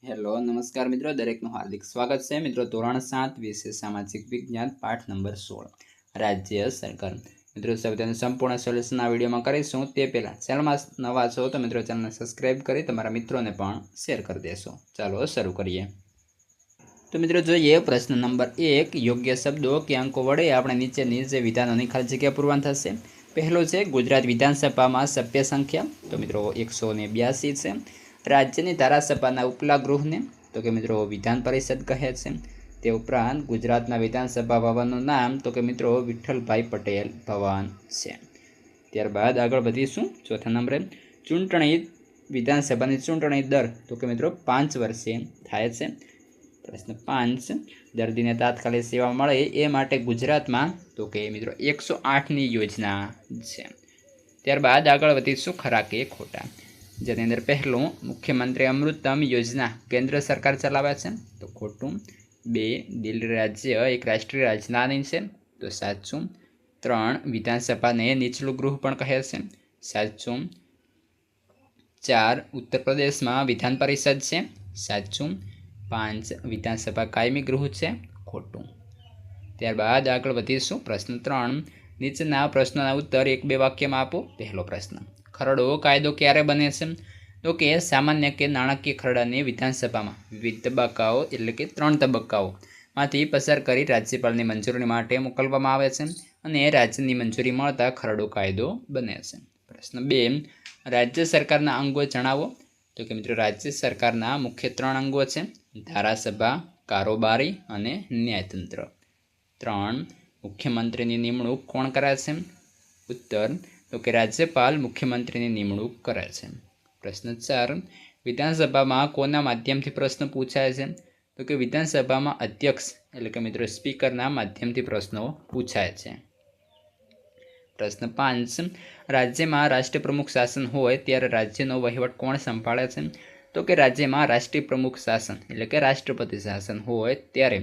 Hello નમસ્કાર મિત્રો, દરેકનું હાર્દિક સ્વાગત છે મિત્રો। ધોરણ 7 વિષય સામાજિક વિજ્ઞાન પાઠ નંબર 16 રાજ્ય સરકાર। મિત્રો સૌથી સંપૂર્ણ સોલ્યુશન આ વિડીયોમાં કરીશું। તે પહેલાં ચેનલમાં નવા છો તો મિત્રો ચેનલને સબસ્ક્રાઇબ કરી તમારા મિત્રોને પણ શેર કરી દેશો। ચાલો શરૂ કરીએ। તો મિત્રો જોઈએ પ્રશ્ન નંબર 1। યોગ્ય શબ્દો કે અંકો વડે આપણે નીચેની જે વિધાનોની ખાલી જગ્યા પૂરવાની થશે। પહેલો છે ગુજરાત વિધાનસભામાં સભ્ય સંખ્યા, તો મિત્રો 182 છે। રાજ્યની ધારાસભાના ઉપલા ગૃહને તો કે મિત્રો વિધાન પરિષદ કહે છે। તે ઉપરાંત ગુજરાતના વિધાનસભા ભવનનું નામ તો કે મિત્રો વિઠ્ઠલભાઈ પટેલ ભવન છે। ત્યારબાદ આગળ વધીશું ચોથા નંબરે ચૂંટણી વિધાનસભાની ચૂંટણી દર તો કે મિત્રો 5 વર્ષે થાય છે। પ્રશ્ન 5 દર્દીને તાત્કાલિક સેવા મળે એ માટે ગુજરાતમાં તો કે મિત્રો 108ની યોજના છે। ત્યારબાદ આગળ વધીશું ખરા કે ખોટા, જેની અંદર પહેલું મુખ્યમંત્રી અમૃતમ યોજના કેન્દ્ર સરકાર ચલાવે છે, તો ખોટું। 2 દિલ્હી રાજ્ય એક રાષ્ટ્રીય રાજધાની છે, તો સાચું। 3 વિધાનસભાને નીચલું ગૃહ પણ કહે છે, સાચું। 4 ઉત્તર પ્રદેશમાં વિધાન પરિષદ છે, સાચું। 5 વિધાનસભા કાયમી ગૃહ છે, ખોટું। ત્યારબાદ આગળ વધીશું પ્રશ્ન 3 નીચેના પ્રશ્નોના ઉત્તર 1-2 વાક્યમાં આપો। પહેલો પ્રશ્ન ખરડો કાયદો ક્યારે બને છે, તો કે સામાન્ય કે નાણાકીય ખરડાને વિધાનસભામાં વિવિધ તબક્કાઓ એટલે કે 3 તબક્કાઓમાંથી પસાર કરી રાજ્યપાલની મંજૂરી માટે મોકલવામાં આવે છે અને રાજ્યની મંજૂરી મળતા ખરડો કાયદો બને છે। પ્રશ્ન 2 રાજ્ય સરકારના અંગો જણાવો, તો કે મિત્રો રાજ્ય સરકારના મુખ્ય 3 અંગો છે, ધારાસભા, કારોબારી અને ન્યાયતંત્ર। 3 મુખ્યમંત્રીની નિમણૂક કોણ કરે છે, ઉત્તર તો કે રાજ્યપાલ મુખ્યમંત્રીની નિમણૂક કરે છે। પ્રશ્ન 4 વિધાનસભામાં કોના માધ્યમથી પ્રશ્ન પૂછાય છે, તો કે વિધાનસભામાં અધ્યક્ષ એટલે કે મિત્રો સ્પીકરના માધ્યમથી પ્રશ્નો પૂછાય છે। પ્રશ્ન 5 રાજ્યમાં રાષ્ટ્રપ્રમુખ શાસન હોય ત્યારે રાજ્યનો વહીવટ કોણ સંભાળે છે, તો કે રાજ્યમાં રાષ્ટ્રીય પ્રમુખ શાસન એટલે કે રાષ્ટ્રપતિ શાસન હોય ત્યારે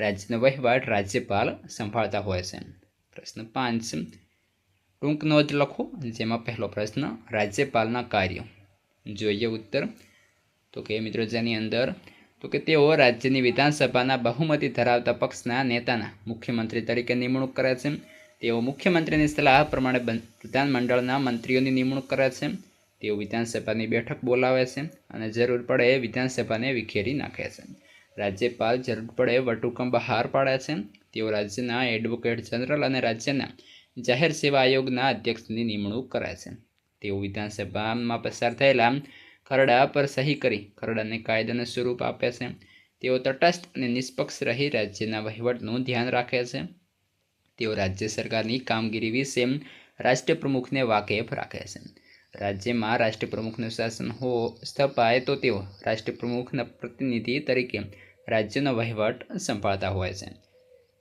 રાજ્યનો વહીવટ રાજ્યપાલ સંભાળતા હોય છે। પ્રશ્ન 5 ટૂંક નોંધ લખો, જેમાં પહેલો પ્રશ્ન રાજ્યપાલના કાર્યો, જોઈએ ઉત્તર તો કે મિત્રો જેની અંદર તો કે તેઓ રાજ્યની વિધાનસભાના બહુમતી ધરાવતા પક્ષના નેતાના મુખ્યમંત્રી તરીકે નિમણૂક કરે છે। તેઓ મુખ્યમંત્રીની સલાહ પ્રમાણે વિધાનમંડળના મંત્રીઓની નિમણૂક કરે છે। તેઓ વિધાનસભાની બેઠક બોલાવે છે અને જરૂર પડે વિધાનસભાને વિખેરી નાખે છે। રાજ્યપાલ જરૂર પડે વટહુકમ બહાર પાડે છે। તેઓ રાજ્યના એડવોકેટ જનરલ અને રાજ્યના જાહેર સેવા આયોગના અધ્યક્ષની નિમણૂક કરે છે। તેઓ વિધાનસભામાં પસાર થયેલા ખરડા પર સહી કરી ખરડાને કાયદાનું સ્વરૂપ આપે છે। તેઓ તટસ્થ અને નિષ્પક્ષ રહી રાજ્યના વહીવટનું ધ્યાન રાખે છે। તેઓ રાજ્ય સરકારની કામગીરી વિશે રાષ્ટ્રપ્રમુખને વાકેફ રાખે છે। રાજ્યમાં રાષ્ટ્રપ્રમુખનું શાસન સ્થપાય તો તેઓ રાષ્ટ્રપ્રમુખના પ્રતિનિધિ તરીકે રાજ્યનો વહીવટ સંભાળતા હોય છે।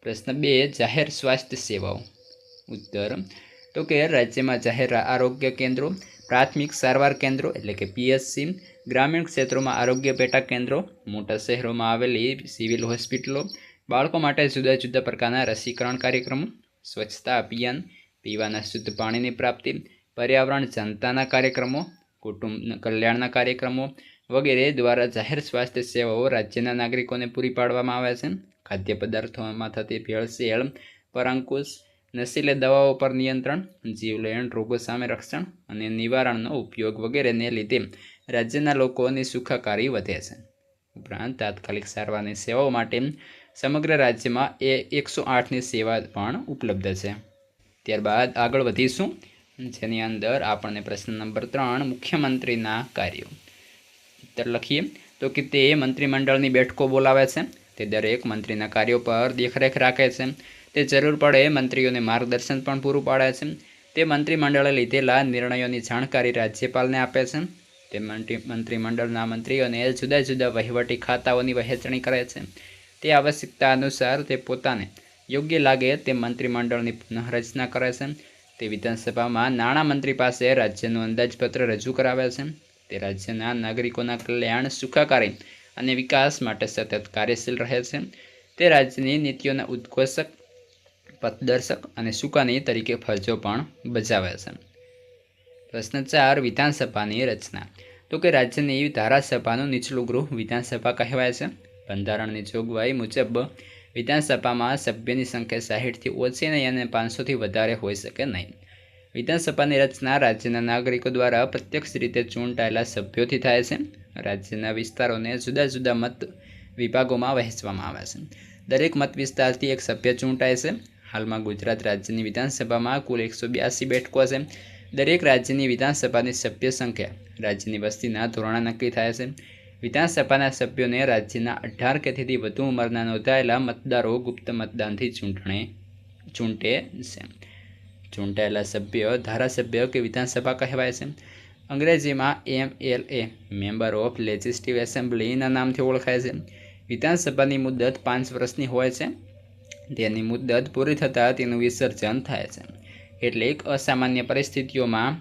પ્રશ્ન 2 જાહેર સ્વાસ્થ્ય સેવાઓ, ઉત્તર તો કે રાજ્યમાં જાહેર આરોગ્ય કેન્દ્રો, પ્રાથમિક સારવાર કેન્દ્રો એટલે કે પીએચસી, ગ્રામીણ ક્ષેત્રોમાં આરોગ્ય પેટા કેન્દ્રો, મોટા શહેરોમાં આવેલી સિવિલ હોસ્પિટલો, બાળકો માટે જુદા જુદા પ્રકારના રસીકરણ કાર્યક્રમો, સ્વચ્છતા અભિયાન, પીવાના શુદ્ધ પાણીની પ્રાપ્તિ, પર્યાવરણ જનતાના કાર્યક્રમો, કુટુંબ કલ્યાણના કાર્યક્રમો વગેરે દ્વારા જાહેર સ્વાસ્થ્ય સેવાઓ રાજ્યના નાગરિકોને પૂરી પાડવામાં આવે છે। ખાદ્ય પદાર્થોમાં થતી ભેળસેળ પર અંકુશ, નશીલી દવાઓ પર નિયંત્રણ, જીવલેણ રોગો સામે રક્ષણ અને નિવારણનો ઉપયોગ વગેરેને લીધે રાજ્યના લોકોની સુખાકારી વધે છે। ઉપરાંત તાત્કાલિક સારવારની સેવાઓ માટે સમગ્ર રાજ્યમાં 108ની સેવા પણ ઉપલબ્ધ છે। ત્યારબાદ આગળ વધીશું, જેની અંદર આપણને પ્રશ્ન નંબર 3 મુખ્યમંત્રીના કાર્યો, ઉત્તર લખીએ તો કે તે મંત્રીમંડળની બેઠકો બોલાવે છે, તે દરેક મંત્રીના કાર્યો પર દેખરેખ રાખે છે, તે જરૂર પડે મંત્રીઓને માર્ગદર્શન પણ પૂરું પાડે છે, તે મંત્રીમંડળે લીધેલા નિર્ણયોની જાણકારી રાજ્યપાલને આપે છે, તે મંત્રીમંડળના મંત્રીઓને જુદા જુદા વહીવટી ખાતાઓની વહેંચણી કરે છે, તે આવશ્યકતા અનુસાર તે પોતાને યોગ્ય લાગે તે મંત્રીમંડળની પુનઃરચના કરે છે, તે વિધાનસભામાં નાણામંત્રી પાસે રાજ્યનું અંદાજપત્ર રજૂ કરાવે છે, તે રાજ્યના નાગરિકોના કલ્યાણ, સુખાકારી અને વિકાસ માટે સતત કાર્યશીલ રહે છે, તે રાજ્યની નીતિઓના ઉદ્ઘોષક, પથદર્શક અને સુકાની તરીકે ફરજો પણ બજાવે છે। પ્રશ્ન 4 વિધાનસભાની રચના, તો કે રાજ્યની ધારાસભાનું નીચલું ગૃહ વિધાનસભા કહેવાય છે. બંધારણની જોગવાઈ મુજબ વિધાનસભામાં સભ્યની સંખ્યા 60થી ઓછી નહીં અને 500થી વધારે હોઈ શકે નહીં. વિધાનસભાની રચના રાજ્યના નાગરિકો દ્વારા પ્રત્યક્ષ રીતે ચૂંટાયેલા સભ્યોથી થાય છે. રાજ્યના વિસ્તારોને જુદા જુદા મત વિભાગોમાં વહેંચવામાં આવે છે. દરેક મત વિસ્તારથી એક સભ્ય ચૂંટાય છે. હાલમાં ગુજરાત રાજ્યની વિધાનસભામાં કુલ 182 બેઠકો છે. દરેક રાજ્યની વિધાનસભાની સભ્ય સંખ્યા રાજ્યની વસ્તીના ધોરણે નક્કી થાય છે. વિધાનસભાના સભ્યોને રાજ્યના 18 કે તેથી વધુ ઉંમરના નોંધાયેલા મતદારો ગુપ્ત મતદાનથી ચૂંટે છે. ચૂંટાયેલા સભ્ય ધારાસભ્ય કે વિધાનસભા કહેવાય છે. અંગ્રેજીમાં MLA મેમ્બર ઓફ લેજિસ્લેટિવ એસેમ્બલીના નામથી ઓળખાય છે. વિધાનસભાની મુદત 5 વર્ષની હોય છે. તેની મુદત પૂરી થતાં તેનું વિસર્જન થાય છે. કેટલીક અસામાન્ય પરિસ્થિતિઓમાં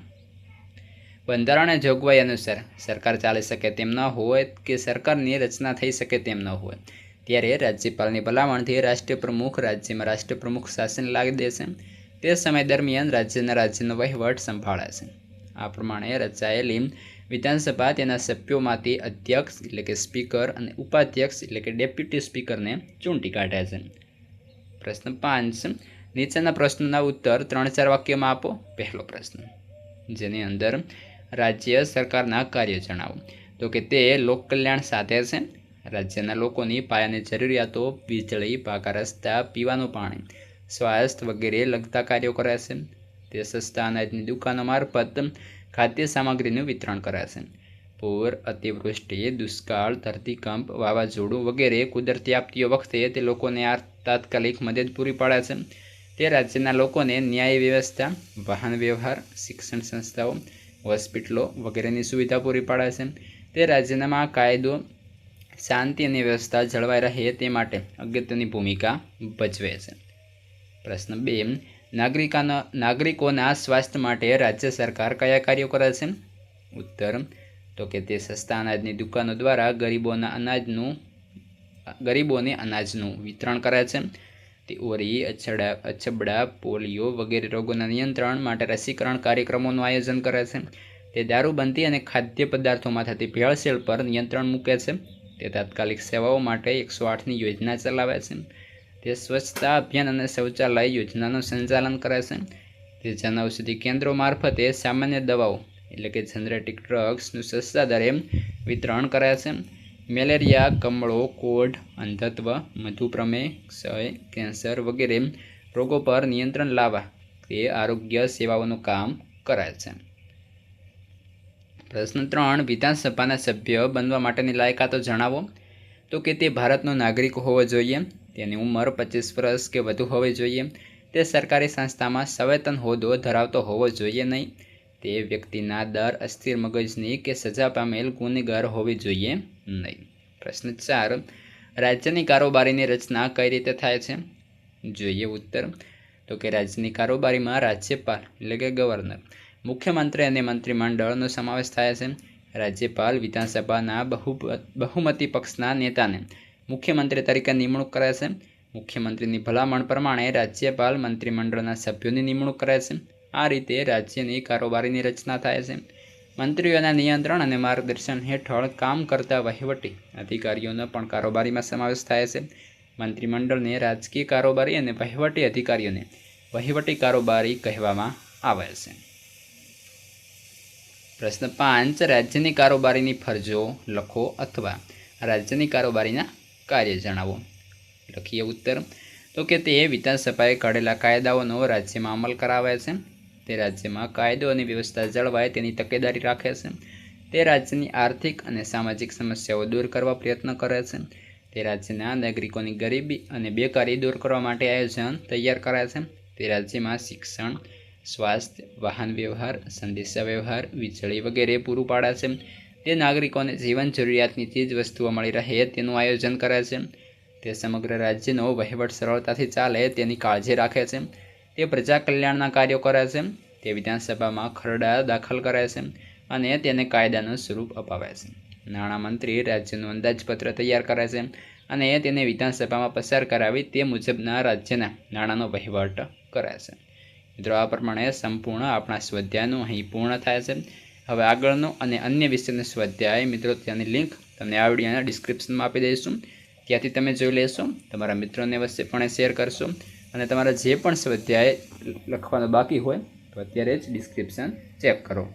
બંધારણીય જોગવાઈ અનુસાર સરકાર ચાલી શકે તેમ ન હોય કે સરકારની રચના થઈ શકે તેમ ન હોય ત્યારે રાજ્યપાલની ભલામણથી રાષ્ટ્રીય પ્રમુખ રાજ્યમાં રાષ્ટ્રપ્રમુખ શાસન લાવી દે છે. તે સમય દરમિયાન રાજ્યનો વહીવટ સંભાળે છે. આ પ્રમાણે રચાયેલી વિધાનસભા તેના સભ્યોમાંથી અધ્યક્ષ એટલે કે સ્પીકર અને ઉપાધ્યક્ષ એટલે કે ડેપ્યુટી સ્પીકરને ચૂંટી કાઢે છે. પ્રશ્ન 5. નીચેના પ્રશ્નોના ઉત્તર 3-4 વાક્યમાં આપો. પહેલો પ્રશ્ન, જેની અંદર રાજ્ય સરકારના કાર્યો જણાવો. તો કે તે લોકકલ્યાણ સાધે છે. રાજ્યના લોકોની પાયાની જરૂરિયાતો વીજળી, પાકા રસ્તા, પીવાનું પાણી, સ્વાસ્થ્ય વગેરે લગતા કાર્યો કરે છે. તે સસ્તા અનાજની દુકાનો મારફત ખાદ્ય સામગ્રીનું વિતરણ કરે છે. પૂર, અતિવૃષ્ટિ, દુષ્કાળ, ધરતીકંપ, વાવાઝોડું વગેરે કુદરતી આપત્તિઓ વખતે તે લોકોને તાત્કાલિક મદદ પૂરી પાડે છે. તે રાજ્યના લોકોને ન્યાય વ્યવસ્થા, વાહન વ્યવહાર, શિક્ષણ સંસ્થાઓ, હોસ્પિટલો વગેરેની સુવિધા પૂરી પાડે છે. તે રાજ્યમાં કાયદો, શાંતિ અને વ્યવસ્થા જળવાઈ રહે તે માટે અગત્યની ભૂમિકા ભજવે છે. પ્રશ્ન 2. નાગરિકોના સ્વાસ્થ્ય માટે રાજ્ય સરકાર કયા કાર્યો કરે છે? ઉત્તર, તો કે તે સસ્તા અનાજની દુકાનો દ્વારા ગરીબોને અનાજનું વિતરણ કરે છે. તે ઓરી, અછબડા, પોલિયો વગેરે રોગોના નિયંત્રણ માટે રસીકરણ કાર્યક્રમોનું આયોજન કરે છે. તે દારૂબંધી અને ખાદ્ય પદાર્થોમાં થતી ભેળસેળ પર નિયંત્રણ મૂકે છે. તે તાત્કાલિક સેવાઓ માટે 108ની યોજના ચલાવે છે. તે સ્વચ્છતા અભિયાન અને શૌચાલય યોજનાનું સંચાલન કરે છે. તે જનઔષધિ કેન્દ્રો મારફતે સામાન્ય દવાઓ એટલે કે જનરેટિક ડ્રગ્સનું સસ્તા દરે વિતરણ કરે છે. મેલેરિયા, કમળો, કોઢ, અંધત્વ, મધુપ્રમેહ, ક્ષય, કેન્સર વગેરે રોગો પર નિયંત્રણ લાવવા તે આરોગ્ય સેવાઓનું કામ કરે છે. પ્રશ્ન 3. વિધાનસભાના સભ્ય બનવા માટેની લાયકાતો જણાવો. તો કે તે ભારતનો નાગરિક હોવો જોઈએ. તેની ઉંમર 25 વર્ષ કે વધુ હોવી જોઈએ. તે સરકારી સંસ્થામાં સંવેતન હોદ્દો ધરાવતો હોવો જોઈએ નહીં. તે વ્યક્તિના દર, અસ્થિર મગજની કે સજા પામેલ ગુનેગાર હોવી જોઈએ નહીં. પ્રશ્ન 4. રાજ્યની કારોબારીની રચના કઈ રીતે થાય છે? જોઈએ ઉત્તર, તો કે રાજ્યની કારોબારીમાં રાજ્યપાલ એટલે કે ગવર્નર, મુખ્યમંત્રી અને મંત્રીમંડળનો સમાવેશ થાય છે. રાજ્યપાલ વિધાનસભાના બહુમતી પક્ષના નેતાને મુખ્યમંત્રી તરીકે નિમણૂક કરે છે. મુખ્યમંત્રીની ભલામણ પ્રમાણે રાજ્યપાલ મંત્રીમંડળના સભ્યોની નિમણૂક કરે છે. આ રીતે રાજ્યની કારોબારીની રચના થાય છે. મંત્રીઓના નિયંત્રણ અને માર્ગદર્શન હેઠળ કામ કરતા વહીવટી અધિકારીઓનો પણ કારોબારીમાં સમાવેશ થાય છે. મંત્રીમંડળને રાજકીય કારોબારી અને વહીવટી અધિકારીઓને વહીવટી કારોબારી કહેવામાં આવે છે. પ્રશ્ન 5. રાજ્યની કારોબારીની ફરજો લખો અથવા રાજ્યની કારોબારીના કાર્ય જણાવો. લખીએ ઉત્તર, તો કે તે વિધાનસભાએ ઘડેલા કાયદાઓનો રાજ્યમાં અમલ કરાવે છે. તે રાજ્યમાં કાયદો અને વ્યવસ્થા જળવાય તેની તકેદારી રાખે છે. તે રાજ્યની આર્થિક અને સામાજિક સમસ્યાઓ દૂર કરવા પ્રયત્ન કરે છે. તે રાજ્યના નાગરિકોની ગરીબી અને બેકારી દૂર કરવા માટે આયોજન તૈયાર કરે છે. તે રાજ્યમાં શિક્ષણ, સ્વાસ્થ્ય, વાહન વ્યવહાર, સંદેશા વ્યવહાર, વીજળી વગેરે પૂરું પાડે છે. તે નાગરિકોને જીવન જરૂરિયાતની ચીજ વસ્તુઓ મળી રહે તેનું આયોજન કરે છે. તે સમગ્ર રાજ્યનો વહીવટ સરળતાથી ચાલે તેની કાળજી રાખે છે. તે પ્રજા કલ્યાણના કાર્યો કરે છે. તે વિધાનસભામાં ખરડા દાખલ કરે છે અને તેને કાયદાનું સ્વરૂપ અપાવે છે. નાણામંત્રી રાજ્યનું અંદાજપત્ર તૈયાર કરે છે અને તેને વિધાનસભામાં પસાર કરાવી તે મુજબના રાજ્યના નાણાંનો વહીવટ કરે છે. મિત્રો, આ પ્રમાણે સંપૂર્ણ આપણા સ્વાધ્યાયનું અહીં પૂર્ણ થાય છે. હવે આગળનો અને અન્ય વિષયનો સ્વાધ્યાય મિત્રો ત્યાંની લિંક તમને આ વિડીયોના ડિસ્ક્રિપ્શનમાં આપી દઈશું, ત્યાંથી તમે જોઈ લેશો. તમારા મિત્રોને અવશ્યપણે શેર કરશો અને તમારા જે પણ સ્વાધ્યાય લખવાનો બાકી હોય તો અત્યારે જ ડિસ્ક્રિપ્શન ચેક કરો.